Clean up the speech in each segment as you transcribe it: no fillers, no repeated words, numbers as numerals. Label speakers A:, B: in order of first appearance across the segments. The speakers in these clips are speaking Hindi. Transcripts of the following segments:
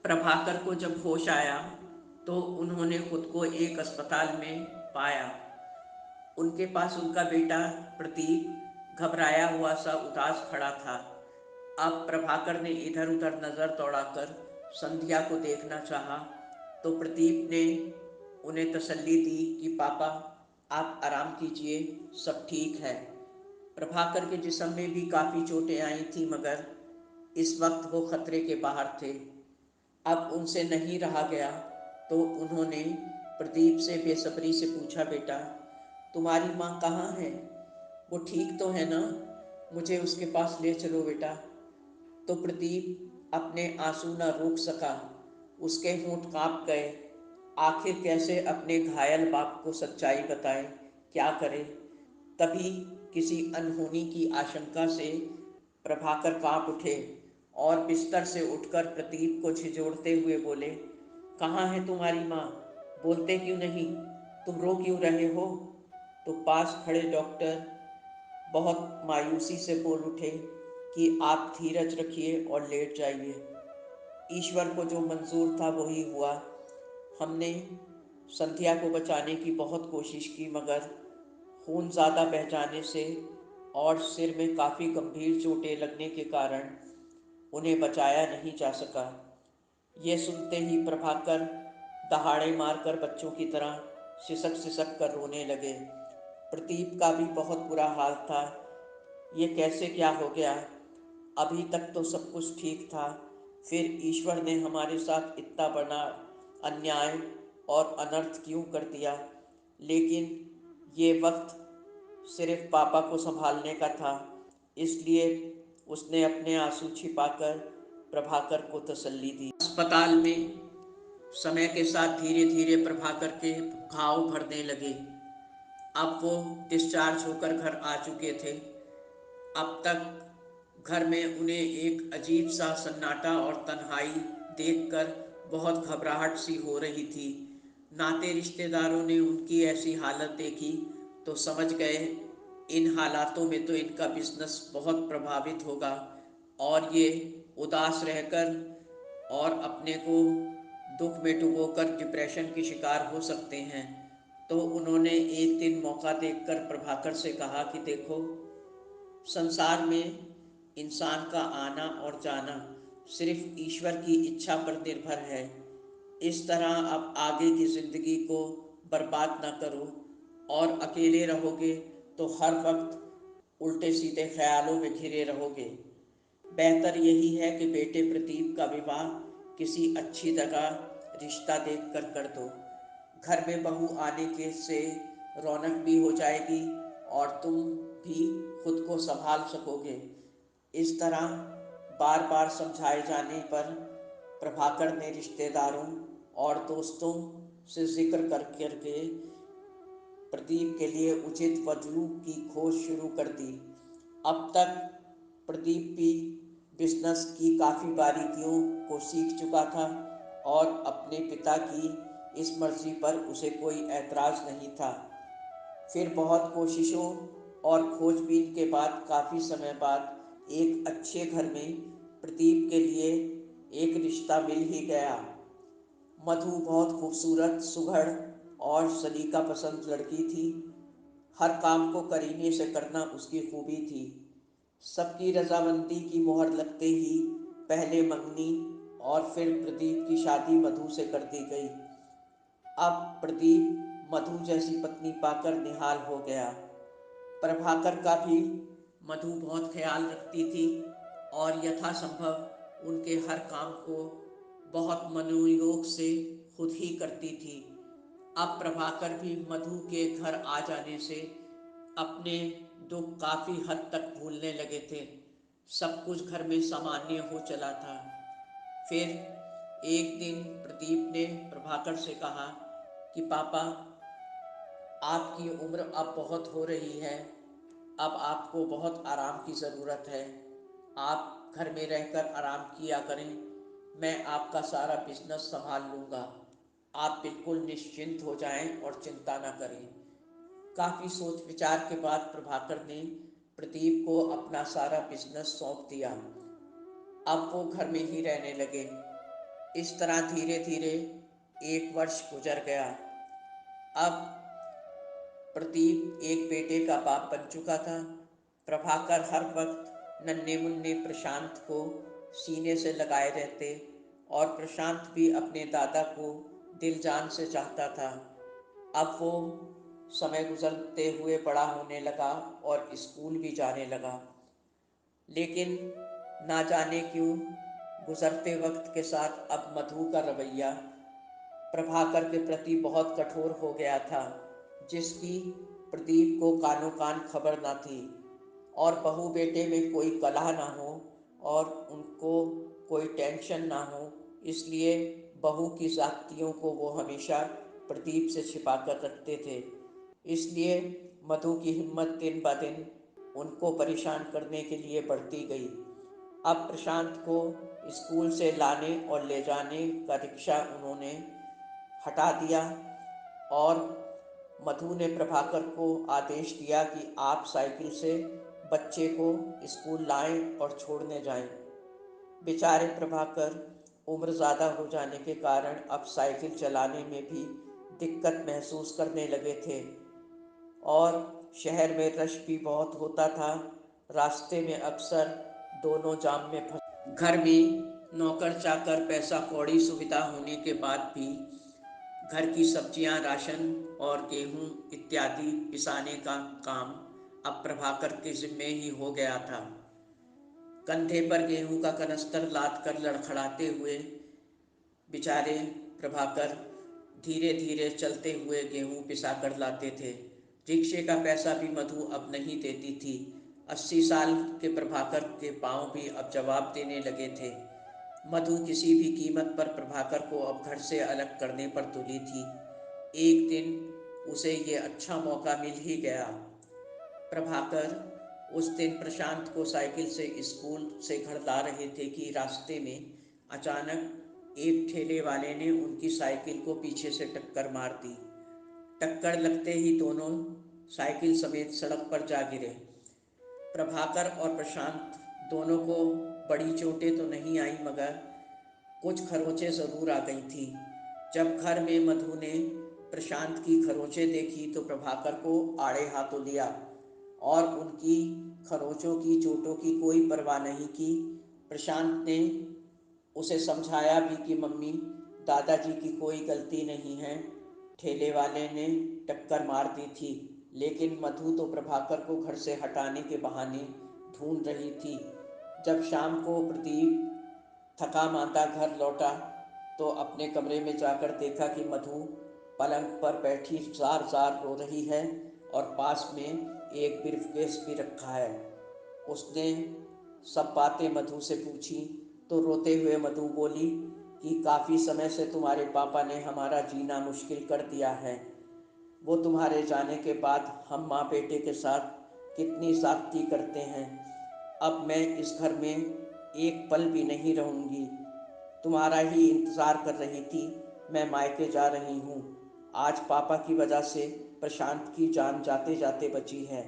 A: प्रभाकर को जब होश आया तो उन्होंने खुद को एक अस्पताल में पाया। उनके पास उनका बेटा प्रतीक घबराया हुआ सा उदास खड़ा था। अब प्रभाकर ने इधर उधर नज़र दौड़ाकर संध्या को देखना चाहा तो प्रदीप ने उन्हें तसल्ली दी कि पापा आप आराम कीजिए, सब ठीक है। प्रभाकर के जिस्म में भी काफ़ी चोटें आई थी मगर इस वक्त वो खतरे के बाहर थे। अब उनसे नहीं रहा गया तो उन्होंने प्रदीप से बेसब्री से पूछा, बेटा तुम्हारी माँ कहाँ है? वो ठीक तो है ना? मुझे उसके पास ले चलो बेटा। तो प्रदीप अपने आंसू न रोक सका। उसके होंठ कांप गए। आखिर कैसे अपने घायल बाप को सच्चाई बताए, क्या करे? तभी किसी अनहोनी की आशंका से प्रभाकर कांप उठे और बिस्तर से उठकर प्रदीप को झिझोड़ते हुए बोले, कहाँ है तुम्हारी माँ? बोलते क्यों नहीं? तुम रो क्यों रहे हो? तो पास खड़े डॉक्टर बहुत मायूसी से बोल उठे कि आप धीरज रखिए और लेट जाइए। ईश्वर को जो मंजूर था वही हुआ। हमने संध्या को बचाने की बहुत कोशिश की मगर खून ज़्यादा बह जाने से और सिर में काफ़ी गंभीर चोटें लगने के कारण उन्हें बचाया नहीं जा सका। ये सुनते ही प्रभाकर दहाड़े मारकर बच्चों की तरह सिसक सिसक कर रोने लगे। प्रदीप का भी बहुत बुरा हाल था। ये कैसे क्या हो गया? अभी तक तो सब कुछ ठीक था, फिर ईश्वर ने हमारे साथ इतना बड़ा अन्याय और अनर्थ क्यों कर दिया? लेकिन ये वक्त सिर्फ पापा को संभालने का था, इसलिए उसने अपने आंसू छिपाकर प्रभाकर को तसल्ली दी। अस्पताल में समय के साथ धीरे धीरे प्रभाकर के घाव भरने लगे। अब वो डिस्चार्ज होकर घर आ चुके थे। अब तक घर में उन्हें एक अजीब सा सन्नाटा और तन्हाई देखकर बहुत घबराहट सी हो रही थी। नाते रिश्तेदारों ने उनकी ऐसी हालत देखी तो समझ गए इन हालातों में तो इनका बिजनेस बहुत प्रभावित होगा और ये उदास रहकर और अपने को दुख में डुबोकर डिप्रेशन की शिकार हो सकते हैं। तो उन्होंने एक दिन मौका देखकर प्रभाकर से कहा कि देखो, संसार में इंसान का आना और जाना सिर्फ ईश्वर की इच्छा पर निर्भर है। इस तरह आप आगे की ज़िंदगी को बर्बाद ना करो और अकेले रहोगे तो हर वक्त उल्टे सीधे ख्यालों में घिरे रहोगे। बेहतर यही है कि बेटे प्रदीप का विवाह किसी अच्छी जगह रिश्ता देखकर कर दो। घर में बहू आने के से रौनक भी हो जाएगी और तुम भी खुद को संभाल सकोगे। इस तरह बार बार समझाए जाने पर प्रभाकर ने रिश्तेदारों और दोस्तों से जिक्र कर करके प्रदीप के लिए उचित वधू की खोज शुरू कर दी। अब तक प्रदीप भी बिजनेस की काफ़ी बारीकियों को सीख चुका था और अपने पिता की इस मर्जी पर उसे कोई ऐतराज़ नहीं था। फिर बहुत कोशिशों और खोजबीन के बाद काफ़ी समय बाद एक अच्छे घर में प्रदीप के लिए एक रिश्ता मिल ही गया। मधु बहुत खूबसूरत, सुघड़ और सलीका पसंद लड़की थी। हर काम को करीने से करना उसकी खूबी थी। सबकी रजामंदी की मोहर लगते ही पहले मंगनी और फिर प्रदीप की शादी मधु से कर दी गई। अब प्रदीप मधु जैसी पत्नी पाकर निहाल हो गया। प्रभाकर का भी मधु बहुत ख्याल रखती थी और यथासंभव उनके हर काम को बहुत मनोयोग से खुद ही करती थी। अब प्रभाकर भी मधु के घर आ जाने से अपने दुख काफ़ी हद तक भूलने लगे थे। सब कुछ घर में सामान्य हो चला था। फिर एक दिन प्रदीप ने प्रभाकर से कहा कि पापा, आपकी उम्र अब बहुत हो रही है, अब आपको बहुत आराम की ज़रूरत है। आप घर में रहकर आराम किया करें, मैं आपका सारा बिजनेस संभाल लूँगा। आप बिल्कुल निश्चिंत हो जाएं और चिंता ना करें। काफ़ी सोच विचार के बाद प्रभाकर ने प्रदीप को अपना सारा बिजनेस सौंप दिया। अब वो घर में ही रहने लगे। इस तरह धीरे धीरे 1 वर्ष गुजर गया। अब प्रदीप एक बेटे का बाप बन चुका था। प्रभाकर हर वक्त नन्हे मुन्ने प्रशांत को सीने से लगाए रहते और प्रशांत भी अपने दादा को दिल जान से चाहता था। अब वो समय गुजरते हुए बड़ा होने लगा और स्कूल भी जाने लगा, लेकिन ना जाने क्यों गुजरते वक्त के साथ अब मधु का रवैया प्रभाकर के प्रति बहुत कठोर हो गया था, जिसकी प्रदीप को कानो कान खबर न थी। और बहू बेटे में कोई कलह ना हो और उनको कोई टेंशन ना हो, इसलिए बहू की ज़्यादतियों को वो हमेशा प्रदीप से छिपा कर रखते थे। इसलिए मधु की हिम्मत दिन ब दिन उनको परेशान करने के लिए बढ़ती गई। अब प्रशांत को स्कूल से लाने और ले जाने का रिक्शा उन्होंने हटा दिया और मधु ने प्रभाकर को आदेश दिया कि आप साइकिल से बच्चे को स्कूल लाएं और छोड़ने जाएं। बेचारे प्रभाकर उम्र ज़्यादा हो जाने के कारण अब साइकिल चलाने में भी दिक्कत महसूस करने लगे थे और शहर में रश भी बहुत होता था। रास्ते में अक्सर दोनों जाम में फंस। घर में नौकर चाकर पैसा कौड़ी सुविधा होने के बाद भी घर की सब्जियां, राशन और गेहूं इत्यादि पिसाने का काम अब प्रभाकर के जिम्मे ही हो गया था। कंधे पर गेहूं का कनस्तर लाद कर लड़खड़ाते हुए बेचारे प्रभाकर धीरे धीरे चलते हुए गेहूं पिसा कर लाते थे। रिक्शे का पैसा भी मधु अब नहीं देती थी। 80 साल के प्रभाकर के पांव भी अब जवाब देने लगे थे। मधु किसी भी कीमत पर प्रभाकर को अब घर से अलग करने पर तुली थी। एक दिन उसे ये अच्छा मौका मिल ही गया। प्रभाकर उस दिन प्रशांत को साइकिल से स्कूल से घर ला रहे थे कि रास्ते में अचानक एक ठेले वाले ने उनकी साइकिल को पीछे से टक्कर मार दी। टक्कर लगते ही दोनों साइकिल समेत सड़क पर जा गिरे। प्रभाकर और प्रशांत दोनों को बड़ी चोटें तो नहीं आई, मगर कुछ खरोंचें ज़रूर आ गई थीं। जब घर में मधु ने प्रशांत की खरोंचें देखी तो प्रभाकर को आड़े हाथों लिया और उनकी खरोंचों की चोटों की कोई परवाह नहीं की। प्रशांत ने उसे समझाया भी कि मम्मी, दादाजी की कोई गलती नहीं है, ठेले वाले ने टक्कर मार दी थी। लेकिन मधु तो प्रभाकर को घर से हटाने के बहाने ढूंढ रही थी। जब शाम को प्रदीप थका मांदा घर लौटा तो अपने कमरे में जाकर देखा कि मधु पलंग पर बैठी जार जार रो रही है और पास में एक ब्रीफकेस भी रखा है। उसने सब बातें मधु से पूछी तो रोते हुए मधु बोली कि काफ़ी समय से तुम्हारे पापा ने हमारा जीना मुश्किल कर दिया है। वो तुम्हारे जाने के बाद हम माँ बेटे के साथ कितनी ज़्यादती करते हैं। अब मैं इस घर में एक पल भी नहीं रहूँगी। तुम्हारा ही इंतज़ार कर रही थी। मैं मायके जा रही हूँ। आज पापा की वजह से प्रशांत की जान जाते जाते बची है।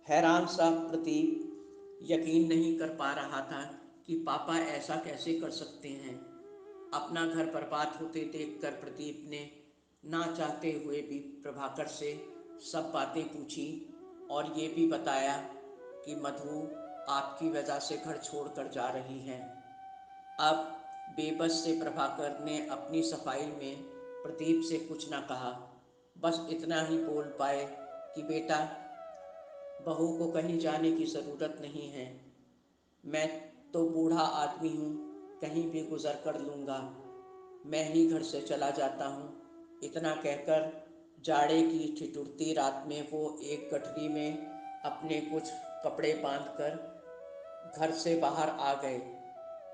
A: हैरान सा प्रदीप यकीन नहीं कर पा रहा था कि पापा ऐसा कैसे कर सकते हैं। अपना घर बर्बाद होते देखकर प्रदीप ने ना चाहते हुए भी प्रभाकर से सब बातें पूछी और ये भी बताया कि मधु आपकी वजह से घर छोड़कर जा रही है। अब बेबस से प्रभाकर ने अपनी सफाई में प्रदीप से कुछ ना कहा, बस इतना ही बोल पाए कि बेटा, बहू को कहीं जाने की ज़रूरत नहीं है। मैं तो बूढ़ा आदमी हूँ, कहीं भी गुजर कर लूँगा। मैं ही घर से चला जाता हूँ। इतना कहकर जाड़े की ठिठुरती रात में वो एक गठरी में अपने कुछ कपड़े बांधकर घर से बाहर आ गए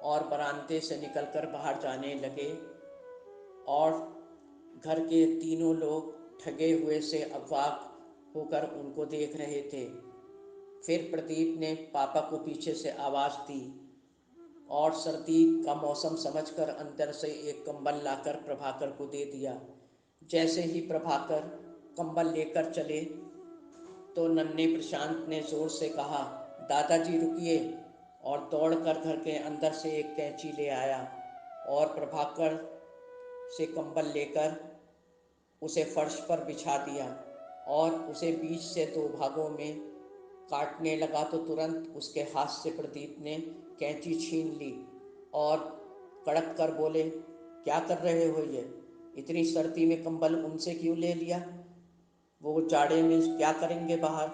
A: और बरामदे से निकलकर बाहर जाने लगे और घर के तीनों लोग ठगे हुए से अवाक होकर उनको देख रहे थे। फिर प्रदीप ने पापा को पीछे से आवाज़ दी और सर्दी का मौसम समझकर अंदर से एक कंबल लाकर प्रभाकर को दे दिया। जैसे ही प्रभाकर कंबल लेकर चले तो नन्हे प्रशांत ने ज़ोर से कहा, दादाजी रुकिए, और दौड़कर घर के अंदर से एक कैंची ले आया और प्रभाकर से कंबल लेकर उसे फर्श पर बिछा दिया और उसे बीच से दो भागों में काटने लगा तो तुरंत उसके हाथ से प्रदीप ने कैंची छीन ली और कड़क कर बोले, क्या कर रहे हो ये? इतनी सर्दी में कंबल उनसे क्यों ले लिया? वो जाड़े में क्या करेंगे बाहर?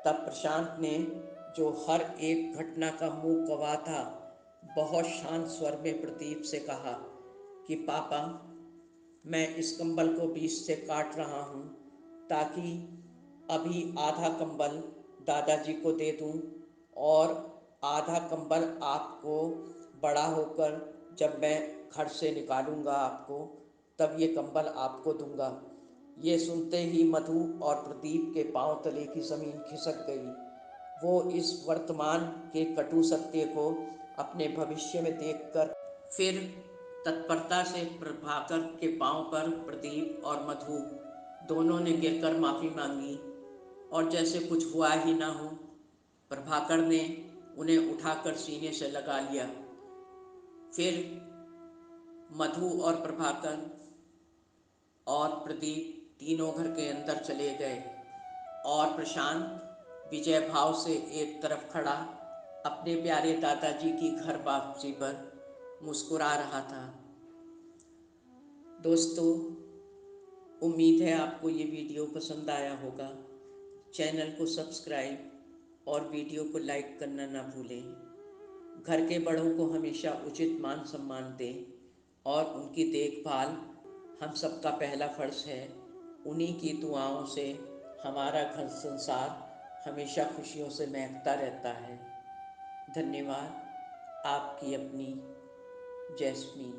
A: तब प्रशांत ने, जो हर एक घटना का मुंह गवाह था, बहुत शांत स्वर में प्रदीप से कहा कि पापा, मैं इस कंबल को बीच से काट रहा हूँ ताकि अभी आधा कंबल दादाजी को दे दूँ और आधा कंबल आपको बड़ा होकर जब मैं घर से निकालूंगा आपको, तब ये कंबल आपको दूंगा। ये सुनते ही मधु और प्रदीप के पांव तले की ज़मीन खिसक गई। वो इस वर्तमान के कटु सत्य को अपने भविष्य में देखकर फिर तत्परता से प्रभाकर के पांव पर प्रदीप और मधु दोनों ने गिरकर माफ़ी मांगी और जैसे कुछ हुआ ही ना हो प्रभाकर ने उन्हें उठाकर सीने से लगा लिया। फिर मधु और प्रभाकर और प्रदीप तीनों घर के अंदर चले गए और प्रशांत विजय भाव से एक तरफ खड़ा अपने प्यारे दादाजी की घर वापसी पर मुस्कुरा रहा था। दोस्तों, उम्मीद है आपको ये वीडियो पसंद आया होगा। चैनल को सब्सक्राइब और वीडियो को लाइक करना ना भूलें। घर के बड़ों को हमेशा उचित मान सम्मान दें और उनकी देखभाल हम सबका पहला फर्ज है। उन्हीं की दुआओं से हमारा घर संसार हमेशा खुशियों से महकता रहता है। धन्यवाद। आपकी अपनी जैस्मीन।